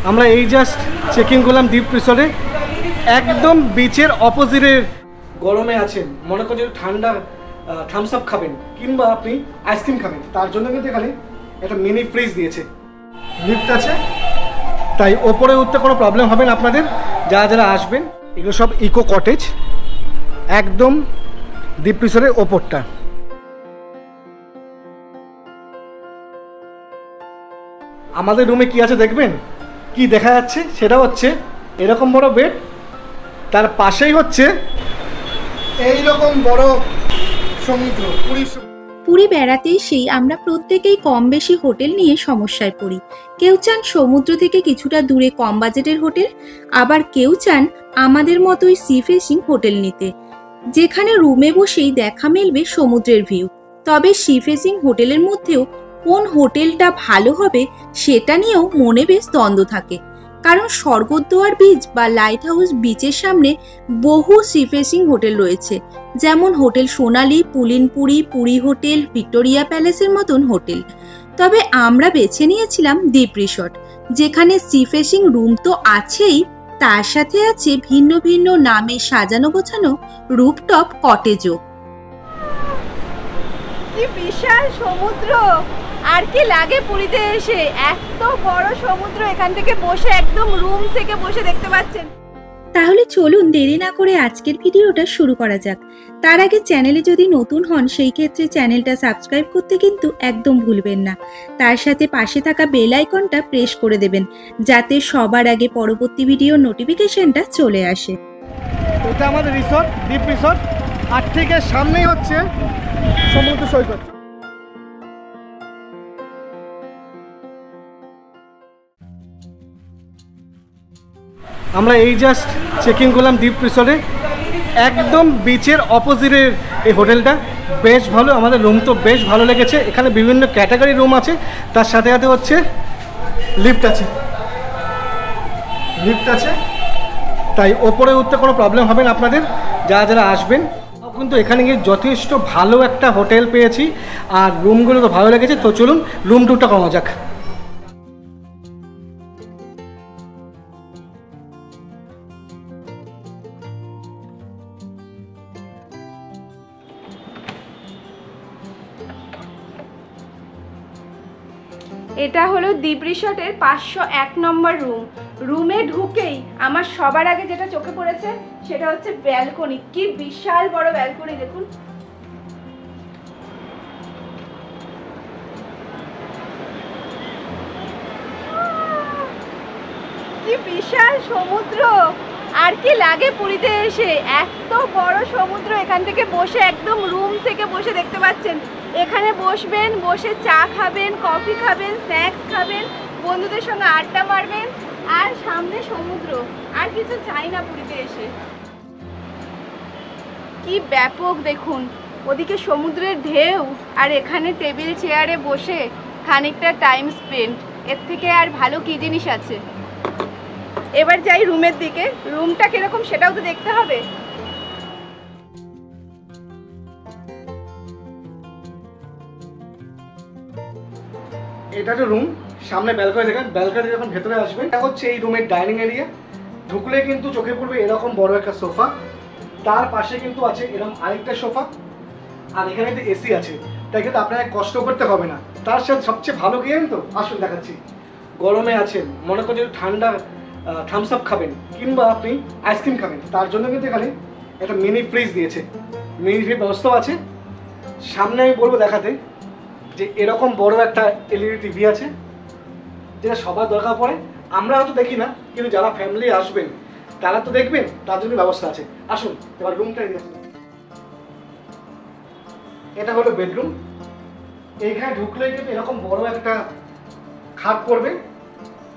আমরা এই just checking করলাম দ্বীপ রিসর্টে, একদম বিচের অপোজিটের। গরমে আছেন, মনে করছেন ঠান্ডা থামস আপ খাবেন কিংবা আপনি আইসক্রিম খাবেন, তার জন্য কিন্তু এখানে একটা মিনি ফ্রিজ দিয়েছে, লিফট আছে, তাই ওপরে উঠতে কোনো প্রবলেম হবে না আপনাদের যারা যারা আসবেন। এগুলো সব ইকো কটেজ, একদম দ্বীপ রিসর্টের ওপরটা। আমাদের রুমে কি আছে দেখবেন, কি দেখা যাচ্ছে সেটা হচ্ছে এরকম বড় বেড, তার পাশেই হচ্ছে এই রকম বড় সমুদ্র। পুরী বেড়াতে এসেই আমরা প্রত্যেকেই কম বেশি হোটেল নিয়ে সমস্যায় পড়ি। কেউ চান সমুদ্র থেকে কিছুটা দূরে কম বাজেটের হোটেল, আবার কেউ চান আমাদের মতোই সি ফেসিং হোটেল নিতে, যেখানে রুমে বসেই দেখা মিলবে সমুদ্রের ভিউ। তবে সি ফেসিং হোটেলের মধ্যেও কোন হোটেলটা ভালো হবে সেটা নিয়েও মনে বেশ দ্বন্দ্ব থাকে, কারণ স্বর্গদ্বার বিচ বা লাইট হাউস বিচের সামনে বহু সি ফেসিং হোটেল রয়েছে, যেমন হোটেল সোনালী, পুলিনপুরি, পুরী হোটেল, ভিক্টোরিয়া প্যালেসের মতন হোটেল। তবে আমরা বেছে নিয়েছিলাম দ্বীপ রিসর্ট, যেখানে সি ফেসিং রুম তো আছেই, তার সাথে আছে ভিন্ন ভিন্ন নামে সাজানো গোছানো রুফটপ কটেজও। কি বিশাল সমুদ্র! আর কি লাগে পুরীতে এসে, এত বড় সমুদ্র, এখান থেকে বসে একদম রুম থেকে বসে দেখতে পাচ্ছেন। তাহলে চলুন দেরি না করে আজকের ভিডিওটা শুরু করা যাক। তার আগে চ্যানেলে যদি নতুন হন সেই ক্ষেত্রে চ্যানেলটা সাবস্ক্রাইব করতে কিন্তু একদম ভুলবেন না। তার সাথে পাশে থাকা বেল আইকনটা প্রেস করে দেবেন, যাতে সবার আগে পরবর্তী ভিডিওর নোটিফিকেশনটা চলে আসে। এটা আমাদের রিসর্ট, দ্বীপ রিসর্ট, আর ঠিক সামনেই হচ্ছে সমুদ্র সৈকত। আমরা এই জাস্ট চেকিং করলাম দ্বীপ রিসর্টে, একদম বিচের অপোজিটের এই হোটেলটা বেশ ভালো। আমাদের রুম তো বেশ ভালো লেগেছে, এখানে বিভিন্ন ক্যাটাগরি রুম আছে, তার সাথে সাথে হচ্ছে লিফট আছে, তাই ওপরে উঠতে কোনো প্রবলেম হবে না আপনাদের যারা যারা আসবেন। কিন্তু এখানে গিয়ে যথেষ্ট ভালো একটা হোটেল পেয়েছি, আর রুমগুলো তো ভালো লেগেছে। তো চলুন রুম টুরটা করা যাক। এটা হলো দ্বীপ রিসর্টের 501 নম্বর রুম। রুমে ঢুকেই আমার সবার আগে যেটা চোখে পড়েছে সেটা হচ্ছে ব্যালকনি। কি বিশাল বড় ব্যালকনি দেখুন। কি বিশাল সমুদ্র! আর কি লাগে পুরীতে এসে, এত বড় সমুদ্র, এখান থেকে বসে একদম রুম থেকে বসে দেখতে পাচ্ছেন। এখানে বসবেন, বসে চা খাবেন, কফি খাবেন, স্ন্যাক্স খাবেন, বন্ধুদের সঙ্গে আড্ডা মারবেন, আর সামনে সমুদ্র। আর কিছু চাই না পুরীতে এসে। কি ব্যাপক দেখুন, ওদিকে সমুদ্রের ঢেউ, আর এখানে টেবিল চেয়ারে বসে খানিকটা টাইম স্পেন্ড। এর থেকে আর ভালো কি জিনিস আছে। এবার যাই রুমের দিকে। রুমটা কিরকম সেটাও তো দেখতে হবে। এটা হচ্ছে রুম, সামনে ব্যালকনি দেখেন। ব্যালকনি যখন ভেতরে আসবেন, এটা হচ্ছে এই রুমের ডাইনিং এরিয়া। ঢুকলে কিন্তু চোখে পড়বে এরকম বড় একটা সোফা, তার পাশে কিন্তু আছে এরকম আরেকটা সোফা, আর এখানে কিন্তু এসি আছে, তাই কিন্তু আপনাকে কষ্ট করতে হবে না। তার সাথে সবচেয়ে ভালো কি জানেন তো, আসুন দেখাচ্ছি। গরমে আছেন, মনে করছেন ঠান্ডা থামস আপ খাবেন কিংবা আপনি আইসক্রিম খাবেন, তার জন্য কিন্তু এখানে একটা মিনি ফ্রিজ দিয়েছে, মিনি ফ্রিজ ব্যবস্থাও আছে। সামনে আমি বলবো দেখাতে যে এরকম বড় একটা এলইডি টিভি আছে, যেটা সবার দরকার পড়ে। আমরা হয়তো দেখি না, কিন্তু যারা ফ্যামিলি আসবেন তারা তো দেখবেন, তার জন্য ব্যবস্থা আছে। আসুন এবার রুমটা নিয়ে আসুন। এটা হলো বেডরুম। এইখানে ঢুকলেই কিন্তু এরকম বড় একটা খাট পড়বে,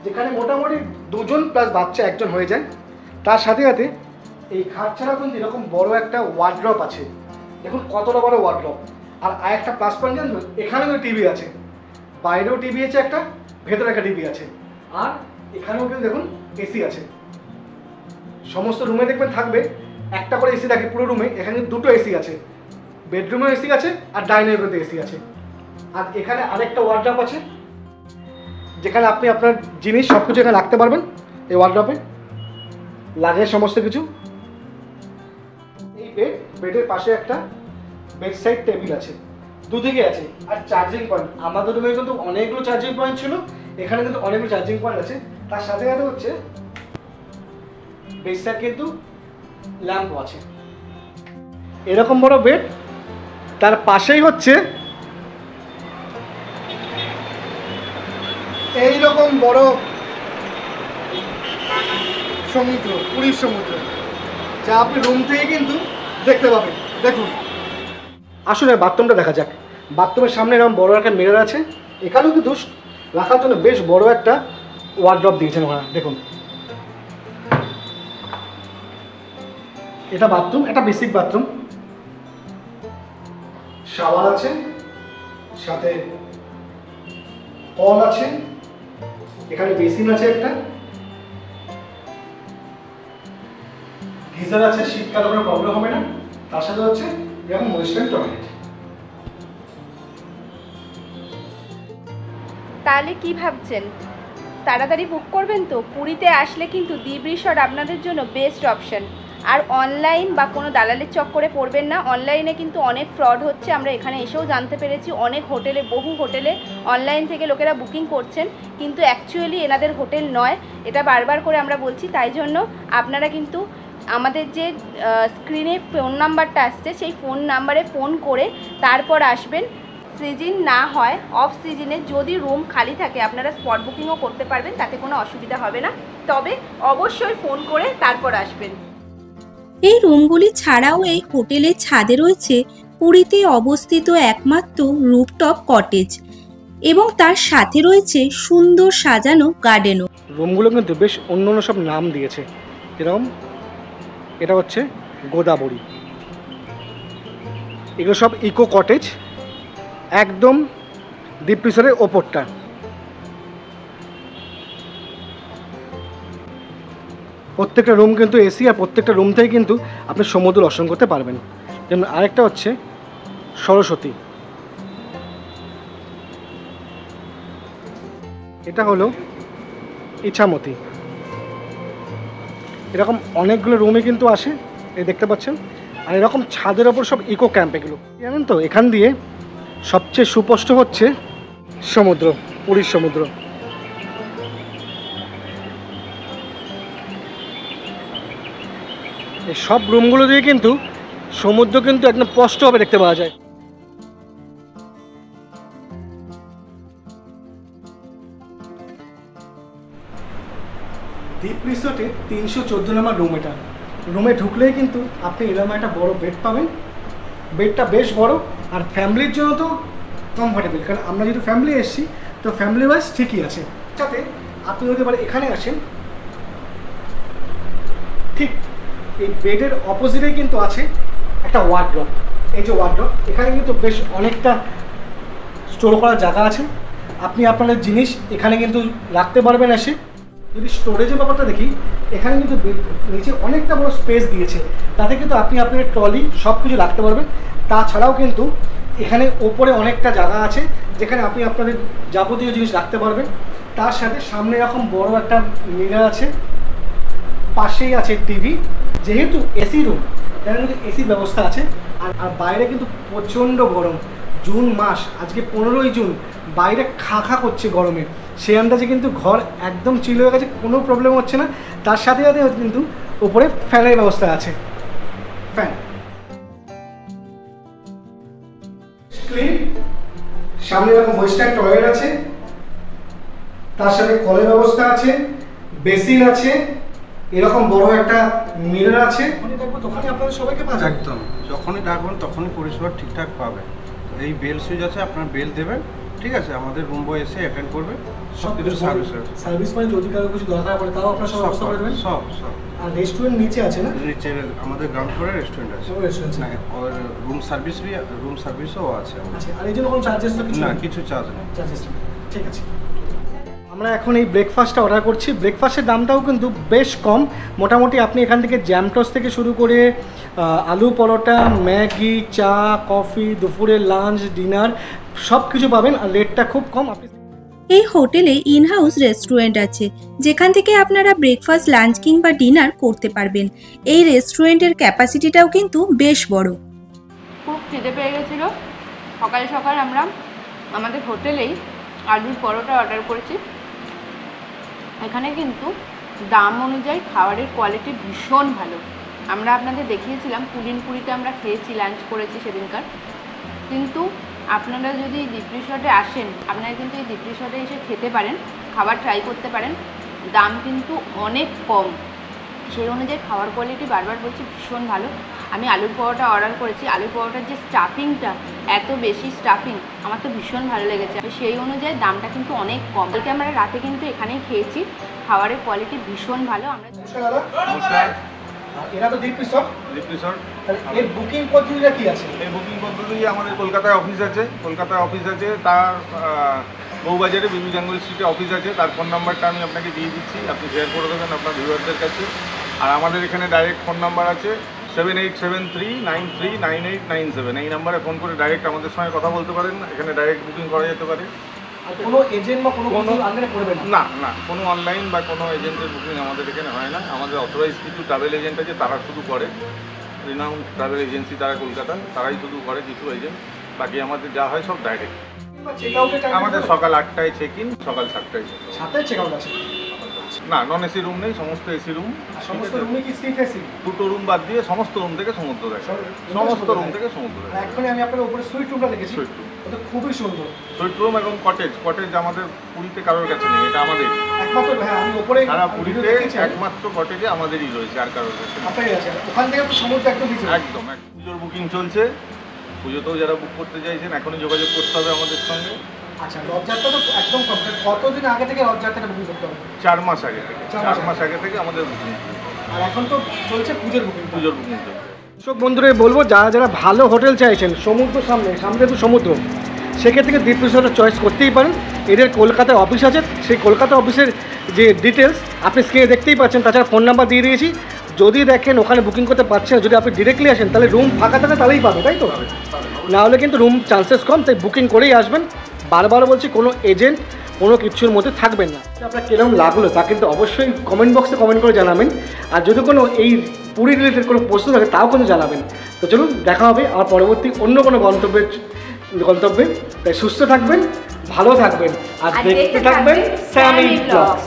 যেখানে মোটামুটি 2 জন প্লাস বাচ্চা 1 জন হয়ে যায়। তার সাথে সাথে এই খাট ছাড়া কিন্তু এরকম বড় একটা ওয়ার্ড্রপ আছে, দেখুন কতটা বড় ওয়ার্ড্রপ। আর একটা প্লাস পয়েন্ট জানেন, এখানেও টিভি আছে, বাইরেও টিভি আছে একটা, ভেতরে একটা টিভি আছে, আর এখানেও কিন্তু দেখুন এসি আছে। সমস্ত রুমে দেখবেন থাকবে একটা করে এসি থাকে পুরো রুমে। এখানে 2টো এসি আছে, বেডরুমেও এসি আছে আর ডাইনিং রুমে এসি আছে। আর এখানে আরেকটা ওয়ার্ড্রপ আছে, যেখানে আপনি আপনার জিনিস সব কিছু এখানে রাখতে পারবেন। এই ওয়ার্ড্রপে লাগে সমস্ত কিছু। এই বেডের পাশে একটা বেড সাইড টেবিল আছে, দুদিকে আছে। আর চার্জিং পয়েন্ট, আমাদের রুমে কিন্তু অনেকগুলো চার্জিং পয়েন্ট ছিল, এখানে কিন্তু অনেকগুলো চার্জিং পয়েন্ট আছে। তার সাথে সাথে হচ্ছে বেড সাইড কিন্তু ল্যাম্পও আছে। এরকম বড় বেড, তার পাশেই হচ্ছে এইরকম বড় সমুদ্র, পুরীর সমুদ্র, যা আপনি রুম থেকে কিন্তু দেখতে পাবেন। দেখুন, আসলে বাথরুমটা দেখা যাক। বাথরুমের সামনে এরকম বড় একটা মিরর আছে, এখানেও কিন্তু রাখার জন্য বেশ বড় একটা ওয়ার্ড্রপ দিয়েছেন ওরা। দেখুন, এটা বাথরুম, এটা বেসিক বাথরুম। শাওয়ার আছে, সাথে কল আছে, এখানে বেসিন আছে, একটা গিজার আছে, শীতকালে কোনো প্রবলেম হবে না। তার সাথে হচ্ছে এরকম ওয়েস্টার্ন টয়লেট। তাহলে কি ভাবছেন, তাড়াতাড়ি বুক করবেন তো? পুরীতে আসলে কিন্তু দ্বীপ রিসর্ট আপনাদের জন্য বেস্ট অপশন। আর অনলাইন বা কোনো দালালের চক্করে পড়বেন না। অনলাইনে কিন্তু অনেক ফ্রড হচ্ছে, আমরা এখানে এসেও জানতে পেরেছি। অনেক হোটেলে, বহু হোটেলে অনলাইন থেকে লোকেরা বুকিং করছেন, কিন্তু অ্যাকচুয়ালি এনাদের হোটেল নয়। এটা বারবার করে আমরা বলছি। তাই জন্য আপনারা কিন্তু আমাদের যে স্ক্রিনে ফোন নাম্বারটা আসছে, সেই ফোন নাম্বারে ফোন করে তারপর আসবেন। সিজন না হয়, অফ সিজনে যদি রুম খালি থাকে আপনারা স্পট বুকিংও করতে পারবেন, তাতে কোনো অসুবিধা হবে না। তবে অবশ্যই ফোন করে তারপর আসবেন। এই রুমগুলি ছাড়াও এই হোটেলের ছাদে রয়েছে পুরীতে অবস্থিত একমাত্র রুফটপ কটেজ এবং তার সাথে রয়েছে সুন্দর সাজানো গার্ডেনও। রুমগুলো কিন্তু বেশ অন্য অন্য সব নাম দিয়েছে, এরকম এটা হচ্ছে গোদাবরী, এগুলো সব ইকো কটেজ, একদম দ্বীপ রিসর্টের ওপরটা। প্রত্যেকটা রুম কিন্তু এসি, আর প্রত্যেকটা রুম থেকে কিন্তু আপনি সমুদ্র দর্শন করতে পারবেন। যেমন আরেকটা হচ্ছে সরস্বতী, এটা হলো ইছামতি। এরকম অনেকগুলো রুমে কিন্তু আসে, এই দেখতে পাচ্ছেন। আর এরকম ছাদের ওপর সব ইকো ক্যাম্প এগুলো, জানেন তো। এখান দিয়ে সবচেয়ে সুস্পষ্ট হচ্ছে সমুদ্র, পুরীর সমুদ্র। এই সব রুমগুলো দিয়ে কিন্তু সমুদ্র কিন্তু একদম স্পষ্টভাবে দেখতে পাওয়া যায়। দ্বীপ রিসর্টে 314 নম্বর রুম এটা। রুমে ঢুকলেই কিন্তু আপনি এরকম একটা বড় বেড পাবেন। বেডটা বেশ বড়, আর ফ্যামিলির জন্য তো কমফর্টেবল, কারণ আমরা যেহেতু ফ্যামিলি এসেছি, তো ফ্যামিলি ওয়াইজ ঠিকই আছে। সাথে আপনি যদি এবার এখানে আসেন, ঠিক এই বেডের অপোজিটেই কিন্তু আছে একটা ওয়ার্ড্রপ। এই যে ওয়ার্ড্রপ, এখানে কিন্তু বেশ অনেকটা স্টোর করার জায়গা আছে। আপনি আপনাদের জিনিস এখানে কিন্তু রাখতে পারবেন এসে। যদি স্টোরেজের ব্যাপারটা দেখি, এখানে কিন্তু নিচে অনেকটা বড় স্পেস দিয়েছে, তাতে কিন্তু আপনি আপনার ট্রলি সব কিছু রাখতে পারবেন। তাছাড়াও কিন্তু এখানে ওপরে অনেকটা জায়গা আছে, যেখানে আপনি আপনাদের যাবতীয় জিনিস রাখতে পারবেন। তার সাথে সামনে এরকম বড় একটা মিরর আছে, পাশেই আছে টিভি। যেহেতু এসি রুম, তার কিন্তু এসির ব্যবস্থা আছে। আর বাইরে কিন্তু প্রচণ্ড গরম, জুন মাস, আজকে 15ই জুন, বাইরে খা খা করছে গরমে। সেই আন্দাজে কিন্তু ঘর একদম চিল হয়ে গেছে, কোনো প্রবলেম হচ্ছে না। তার সাথে সাথে কিন্তু উপরে ফ্যানের ব্যবস্থা আছে, ফ্যান ক্লিন। সামনে এরকম ওয়েস্টার্ন টয়লেট আছে, তার সাথে কলের ব্যবস্থা আছে, বেসিন আছে, এরকম বড় একটা মিরর আছে। তখনই আপনাদের সবাইকে পাওয়া যায়, একদম যখনই ডাকবেন তখনই পরিষেবা ঠিকঠাক পাবেন। এই বেল সুইচ আছে, আপনার বেল দেবেন, ঠিক আছে, আমাদের রুম বয় এসে অ্যাটেন্ড করবে। সব কিছু সার্ভিস মানে যদি কারো কিছু দরকার পড়ে তাও আপনারা সব ব্যবস্থা করে দেবেন। সব আর রেস্টুরেন্ট নিচে আছে না? নিচে আমাদের গ্রাউন্ড ফ্লোরে রেস্টুরেন্ট আছে, রেস্টুরেন্ট আছে, আর রুম সার্ভিসও আছে। আচ্ছা, আর এই জন্য কোনো চার্জেস তো কিছু না, কিছু চার্জ নেই। চার্জেস নেই, ঠিক আছে। আমরা এখন এই ব্রেকফাস্টটা অর্ডার করছি। ব্রেকফাস্টের দামটাও কিন্তু বেশ কম। মোটামুটি আপনি এখান থেকে জ্যাম টোস্ট থেকে শুরু করে আলু পরোটা, ম্যাগি, চা, কফি, দুপুরের লাঞ্চ, ডিনার সব কিছু পাবেন, আর রেটটা খুব কম। আপনি এই হোটেলে ইন হাউস রেস্টুরেন্ট আছে, যেখান থেকে আপনারা ব্রেকফাস্ট, লাঞ্চ কিংবা ডিনার করতে পারবেন। এই রেস্টুরেন্টের ক্যাপাসিটিটাও কিন্তু বেশ বড়। খুব খিদে পেয়ে গেছিলো, সকাল সকাল আমরা আমাদের হোটেলেই আলুর পরোটা অর্ডার করেছি। এখানে কিন্তু দাম অনুযায়ী খাবারের কোয়ালিটি ভীষণ ভালো। আমরা আপনাদের দেখিয়েছিলাম পুরিতে আমরা খেয়েছি, লাঞ্চ করেছি সেদিনকার। কিন্তু আপনারা যদি এই দ্বীপ রিসর্টে আসেন, আপনারা কিন্তু এই দ্বীপ রিসর্টে এসে খেতে পারেন, খাবার ট্রাই করতে পারেন। দাম কিন্তু অনেক কম, সেই অনুযায়ী খাবার কোয়ালিটি বারবার বলছি ভীষণ ভালো। আমি আলুর পরোটা অর্ডার করেছি, আলুর পরোটার যে স্টাফিংটা, এত বেশি স্টাফিং আমার তো ভীষণ ভালো লেগেছে। সেই অনুযায়ী দামটা কিন্তু অনেক কম। বলতে আমরা রাতে কিন্তু এখানেই খেয়েছি, খাবারের কোয়ালিটি ভীষণ ভালো। আমরা নমস্কার। এরা তো দ্বীপ রিসর্ট, এর বুকিং পদ্ধতিটা কি আছে? এই বুকিং পদ্ধতি আমাদের কলকাতায় অফিস আছে, তার বউবাজারে বিবি জঙ্গল স্ট্রিটে অফিস আছে। তার ফোন নাম্বারটা আমি আপনাকে দিয়ে দিচ্ছি, আপনি শেয়ার করে দেবেন আপনার ভিউয়ারদের কাছে। আর আমাদের এখানে ডাইরেক্ট ফোন নাম্বার আছে 7873939897। এই নাম্বারে ফোন করে ডাইরেক্ট আমাদের সঙ্গে কথা বলতে পারেন, এখানে ডাইরেক্ট বুকিং করা যেতে পারে। কোনো এজেন্ট বা কোনো আন্ডারে করবে না, কোনো অনলাইন বা কোনো এজেন্টের বুকিং আমাদের এখানে হয় না। আমাদের অথরাইজ কিছু ট্রাভেল এজেন্ট আছে, তারা শুধু করে, রিনাউন্ড ট্রাভেল এজেন্সি তারা কলকাতা, তারাই শুধু করে কিছু এজেন্ট। বাকি আমাদের যা হয় সব ডাইরেক্ট। আমাদের সকাল 8টায় চেক ইন, সকাল 7টায় চেক আউট আছে। না, নন এসি রুম নেই, সমস্ত এসি রুম। সমস্ত রুমে কি সিট এসি? দুটো রুম বাদ দিয়ে সমস্ত রুম থেকে সমুদ্র দেখে, সমস্ত রুম থেকে সমুদ্র দেখে। এখনই আমি আপনার উপরে সুইট রুমটা দেখেছি, ওটা খুবই সুন্দর। সুইট রুম এবং কটেজ আমাদের পুরীতে কারোর কাছে নেই, এটা আমাদের একমাত্র। হ্যাঁ, আমি উপরে সারা পুরীতে একমাত্র কটেজে আমাদেরই রয়েছে, আর কারোর কাছে আপনারই আছে। ওখান থেকে তো সমুদ্র একদম নিচে। একদম। পুজোর বুকিং চলছে, পুজোতেও যারা বুক করতে চাইছেন এখনই যোগাযোগ করতে হবে আমাদের সঙ্গে। আচ্ছা, রথযাত্রা তো একদম কমপ্লিট। কতদিন আগে থেকে রথযাত্রাটা বুকিং করতে হবে? 4 মাস আগে থেকে, 4 মাস আগে থেকে আমাদের বুকিং। আর এখন তো চলছে পুজোর বুকিং চলছে। সব বন্ধুদের বলবো, যারা ভালো হোটেল চাইছেন, সমুদ্র সামনে তো সমুদ্র, সেক্ষেত্রে দ্বীপ রিসর্টের চয়েস করতেই পারেন। এদের কলকাতায় অফিস আছে, সেই কলকাতা অফিসের যে ডিটেলস আপনি স্ক্রিনে দেখতেই পাচ্ছেন। তাছাড়া ফোন নাম্বার দিয়ে দিয়েছি, যদি দেখেন ওখানে বুকিং করতে পারছেন, যদি আপনি ডিরেক্টলি আসেন তাহলে রুম ফাঁকা থাকে, তাহলেই পাবে, তাই তো? না হলে কিন্তু রুম চান্সেস কম, তাই বুকিং করেই আসবেন। বারবার বলছি, কোনো এজেন্ট কোনো কিছুর মধ্যে থাকবেন না। আপনার কীরকম লাগলো তা কিন্তু অবশ্যই কমেন্ট বক্সে কমেন্ট করে জানাবেন। আর যদি কোনো এই পুরী রিলেটেড কোনো প্রশ্ন থাকে তাও কিন্তু জানাবেন। তো চলুন, দেখা হবে আমার পরবর্তী অন্য কোনো গন্তব্যে। তাই সুস্থ থাকবেন, ভালো থাকবেন, আর দেখতে থাকবেন স্যামি ব্লগস।